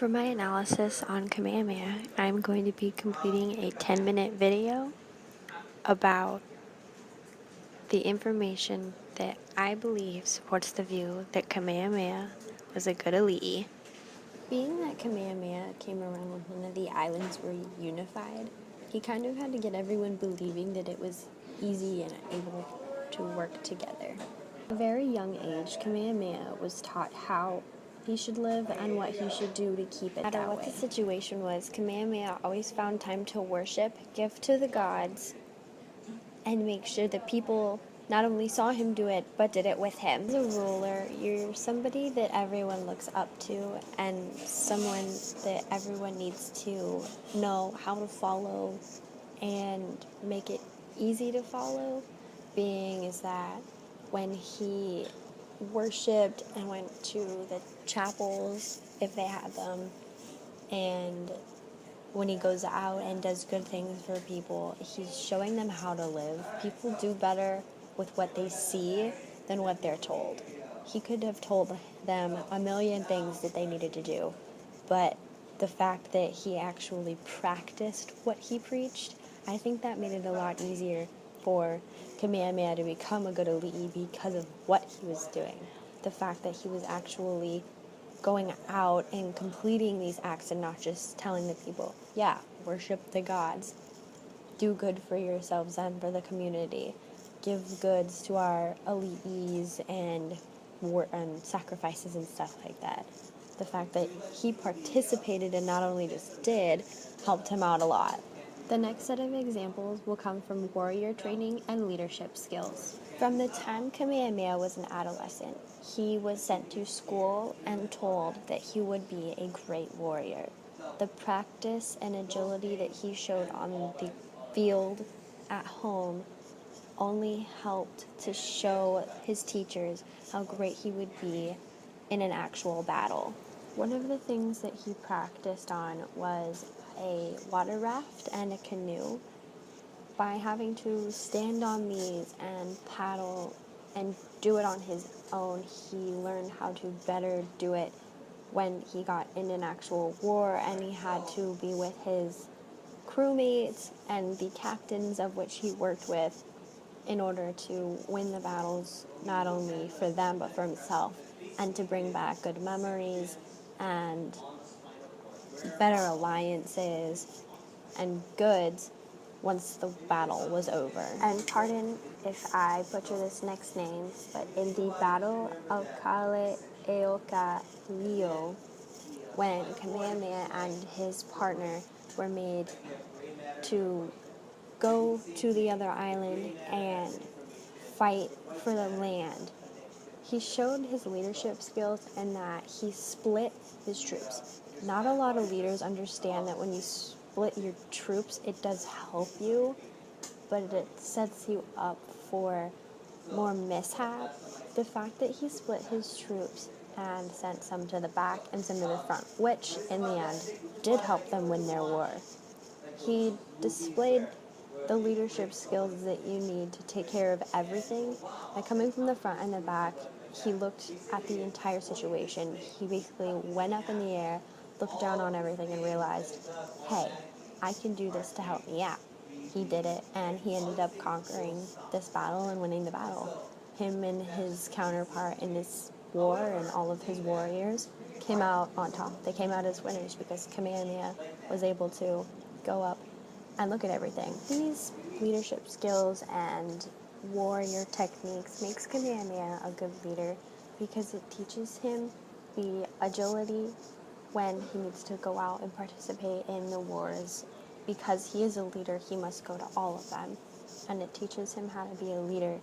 For my analysis on Kamehameha, I'm going to be completing a 10-minute video about the information that I believe supports the view that Kamehameha was a good alii. Being that Kamehameha came around when none of the islands were unified, he kind of had to get everyone believing that it was easy and able to work together. At a very young age, Kamehameha was taught how he should live and what he should do to keep it that way. No matter what the situation was, Kamehameha always found time to worship, give to the gods, and make sure that people not only saw him do it, but did it with him. As a ruler, you're somebody that everyone looks up to and someone that everyone needs to know how to follow and make it easy to follow. Being is that when he worshipped and went to the chapels, if they had them, and when he goes out and does good things for people, he's showing them how to live. People do better with what they see than what they're told. He could have told them a million things that they needed to do, but the fact that he actually practiced what he preached, I think that made it a lot easier for Kamehameha to become a good alii because of what he was doing. The fact that he was actually going out and completing these acts and not just telling the people, yeah, worship the gods, do good for yourselves and for the community, give goods to our aliis and sacrifices and stuff like that. The fact that he participated and not only just did helped him out a lot. The next set of examples will come from warrior training and leadership skills. From the time Kamehameha was an adolescent, he was sent to school and told that he would be a great warrior. The practice and agility that he showed on the field at home only helped to show his teachers how great he would be in an actual battle. One of the things that he practiced on was a water raft and a canoe. By having to stand on these and paddle and do it on his own, he learned how to better do it when he got in an actual war and he had to be with his crewmates and the captains of which he worked with in order to win the battles, not only for them but for himself, and to bring back good memories and better alliances and goods once the battle was over. And pardon if I butcher this next name, but in the Battle of Kaleeoka Leo, when Kamehameha and his partner were made to go to the other island and fight for the land, he showed his leadership skills in that he split his troops. Not a lot of leaders understand that when you split your troops, it does help you, but it sets you up for more mishap. The fact that he split his troops and sent some to the back and some to the front, which in the end did help them win their war. He displayed the leadership skills that you need to take care of everything. By coming from the front and the back, he looked at the entire situation. He basically went up in the air, looked down on everything, and realized, hey, I can do this to help me out. He did it, and he ended up conquering this battle and winning the battle. Him and his counterpart in this war and all of his warriors came out on top. They came out as winners because Kamehameha was able to go up and look at everything. These leadership skills and warrior techniques makes Kamehameha a good leader because it teaches him the agility when he needs to go out and participate in the wars. Because he is a leader, he must go to all of them. And it teaches him how to be a leader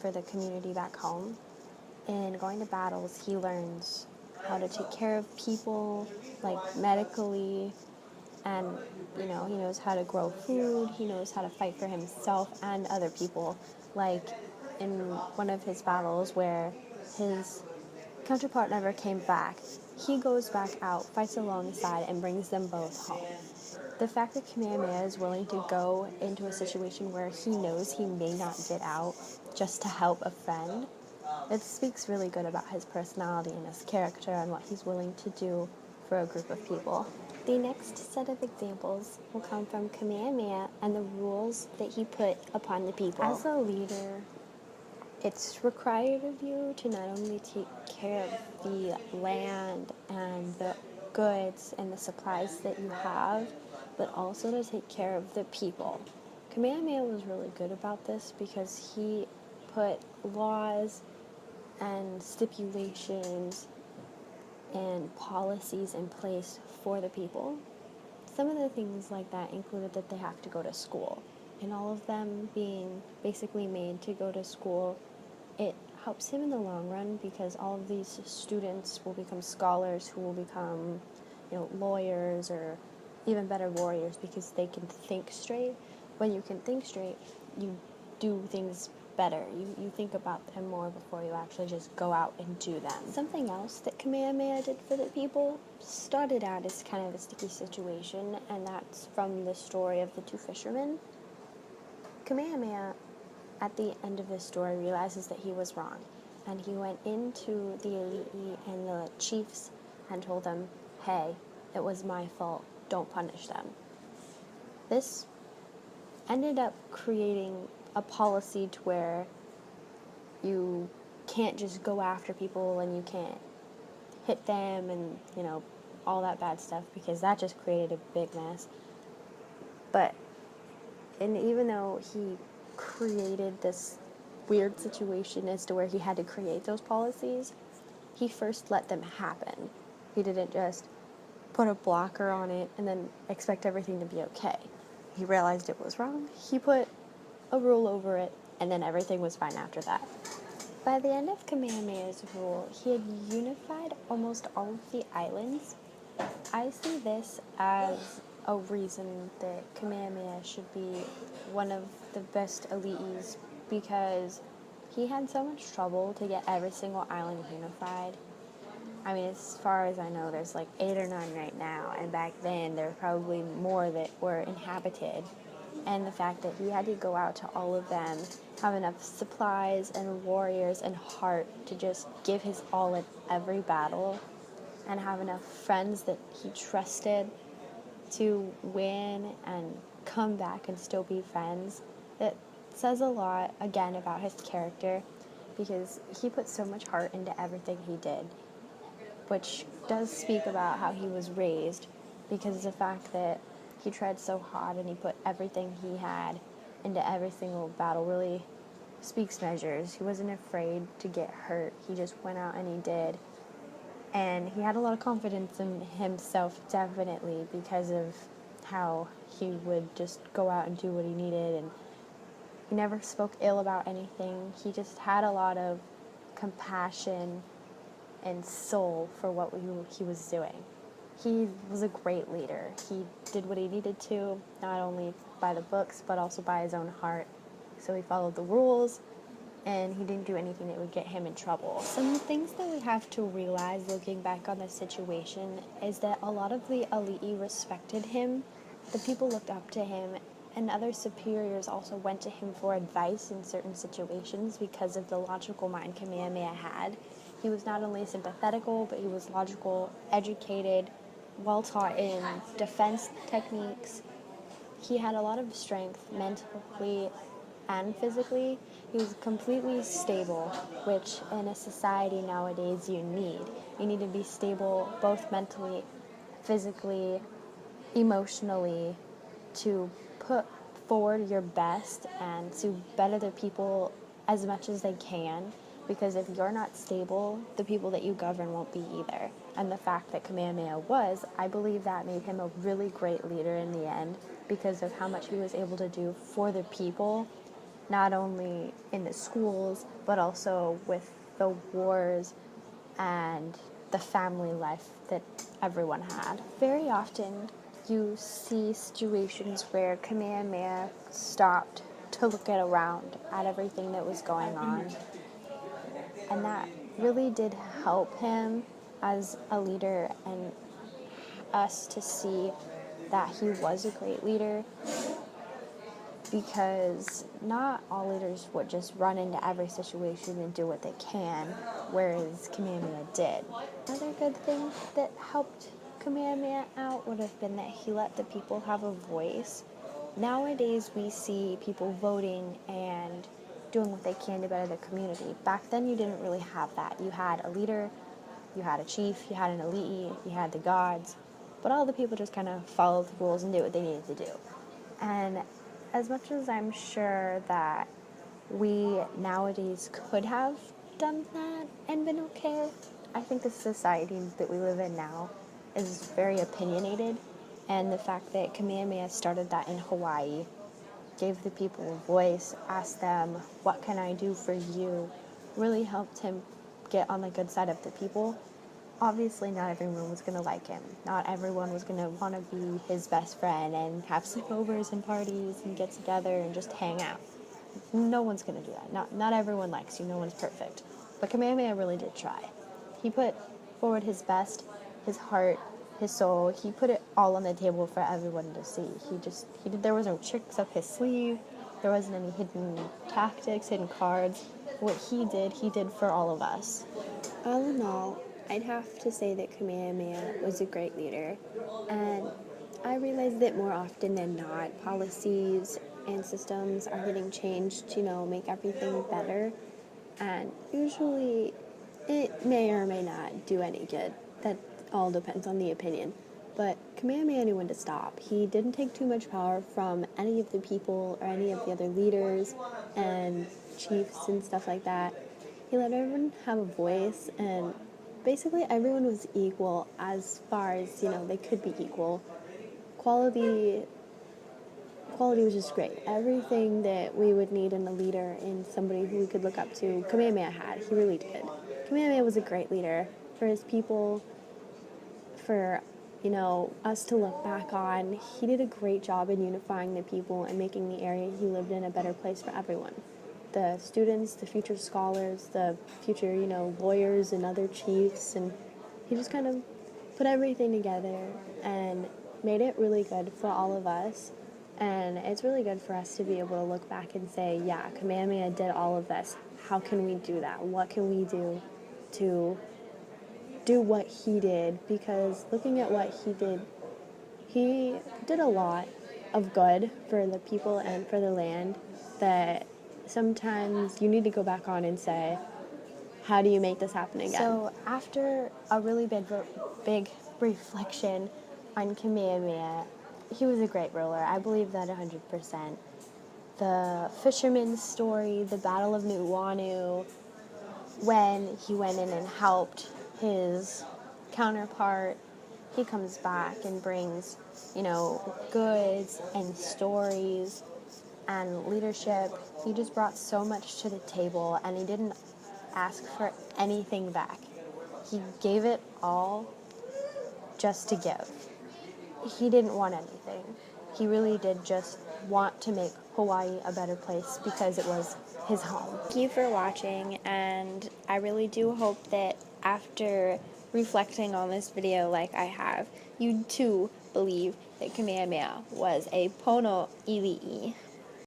for the community back home. In going to battles, he learns how to take care of people, like medically, and he knows how to grow food, he knows how to fight for himself and other people. Like in one of his battles where his counterpart never came back, he goes back out, fights alongside, and brings them both home. The fact that Kamehameha is willing to go into a situation where he knows he may not get out just to help a friend, it speaks really good about his personality and his character and what he's willing to do for a group of people. The next set of examples will come from Kamehameha and the rules that he put upon the people. As a leader, it's required of you to not only take care of the land and the goods and the supplies that you have, but also to take care of the people. Kamehameha was really good about this because he put laws and stipulations and policies in place for the people. Some of the things like that included that they have to go to school. And all of them being basically made to go to school, it helps him in the long run because all of these students will become scholars who will become, lawyers or even better warriors because they can think straight. When you can think straight, you do things better. You think about them more before you actually just go out and do them. Something else that Kamehameha did for the people started out as kind of a sticky situation, and that's from the story of the two fishermen. Kamehameha, at the end of the story, realizes that he was wrong, and he went into the elite and the chiefs and told them, hey, it was my fault, don't punish them. This ended up creating a policy to where you can't just go after people and you can't hit them and, all that bad stuff, because that just created a big mess. And even though he created this weird situation as to where he had to create those policies, he first let them happen. He didn't just put a blocker on it and then expect everything to be okay. He realized it was wrong, he put a rule over it, and then everything was fine after that. By the end of Kamehameha's rule, he had unified almost all of the islands. I see this as a reason that Kamehameha should be one of the best elites, because he had so much trouble to get every single island unified. I mean, as far as I know, there's like 8 or 9 right now, and back then there were probably more that were inhabited. And the fact that he had to go out to all of them, have enough supplies and warriors and heart to just give his all in every battle, and have enough friends that he trusted to win and come back and still be friends, it says a lot, again, about his character, because he put so much heart into everything he did, which does speak about how he was raised, because the fact that he tried so hard and he put everything he had into every single battle really speaks measures. He wasn't afraid to get hurt. He just went out and he did. And he had a lot of confidence in himself, definitely, because of how he would just go out and do what he needed, and he never spoke ill about anything. He just had a lot of compassion and soul for what he was doing. He was a great leader. He did what he needed to, not only by the books, but also by his own heart. So he followed the rules, and he didn't do anything that would get him in trouble. Some things that we have to realize looking back on this situation is that a lot of the elite respected him, the people looked up to him, and other superiors also went to him for advice in certain situations because of the logical mind Kamehameha had. He was not only sympathetical, but he was logical, educated, well taught in defense techniques. He had a lot of strength mentally and physically. He was completely stable, which in a society nowadays you need. You need to be stable both mentally, physically, emotionally, to put forward your best and to better the people as much as they can, because if you're not stable, the people that you govern won't be either. And the fact that Kamehameha was, I believe that made him a really great leader in the end, because of how much he was able to do for the people, not only in the schools, but also with the wars and the family life that everyone had. Very often, you see situations where Kamehameha stopped to look around at everything that was going on. And that really did help him as a leader and us to see that he was a great leader, because not all leaders would just run into every situation and do what they can, whereas Kamehameha did. Another good thing that helped Kamehameha out would have been that he let the people have a voice. Nowadays, we see people voting and doing what they can to better the community. Back then, you didn't really have that. You had a leader, you had a chief, you had an elite, you had the gods, but all the people just kind of followed the rules and did what they needed to do. And as much as I'm sure that we nowadays could have done that and been okay, I think the society that we live in now is very opinionated, and the fact that Kamehameha started that in Hawaii, gave the people a voice, asked them, what can I do for you, really helped him get on the good side of the people. Obviously, not everyone was going to like him. Not everyone was going to want to be his best friend and have sleepovers and parties and get together and just hang out. No one's going to do that. Not everyone likes you. No one's perfect. But Kamehameha really did try. He put forward his best, his heart, his soul. He put it all on the table for everyone to see. There was no tricks up his sleeve. There wasn't any hidden tactics, hidden cards. What he did for all of us. All in all, I'd have to say that Kamehameha was a great leader, and I realize that more often than not, policies and systems are getting changed to, make everything better, and usually it may or may not do any good. That all depends on the opinion. But Kamehameha knew when to stop. He didn't take too much power from any of the people or any of the other leaders and chiefs and stuff like that. He let everyone have a voice, and basically everyone was equal as far as, they could be equal. Quality was just great. Everything that we would need in a leader and somebody who we could look up to, Kamehameha had. He really did. Kamehameha was a great leader for his people, for, us to look back on. He did a great job in unifying the people and making the area he lived in a better place for everyone. The students, the future scholars, the future, lawyers and other chiefs, and he just kind of put everything together and made it really good for all of us. And it's really good for us to be able to look back and say, yeah, Kamehameha did all of this. How can we do that? What can we do to do what he did? Because looking at what he did a lot of good for the people and for the land that sometimes you need to go back on and say, how do you make this happen again? So after a really big reflection on Kamehameha, he was a great ruler. I believe that 100%. The fisherman's story, the Battle of Nuuanu, when he went in and helped his counterpart, he comes back and brings, goods and stories and leadership. He just brought so much to the table, and he didn't ask for anything back. He gave it all just to give. He didn't want anything. He really did just want to make Hawaii a better place because it was his home. Thank you for watching, and I really do hope that after reflecting on this video like I have, you too believe that Kamehameha was a pono ili'i.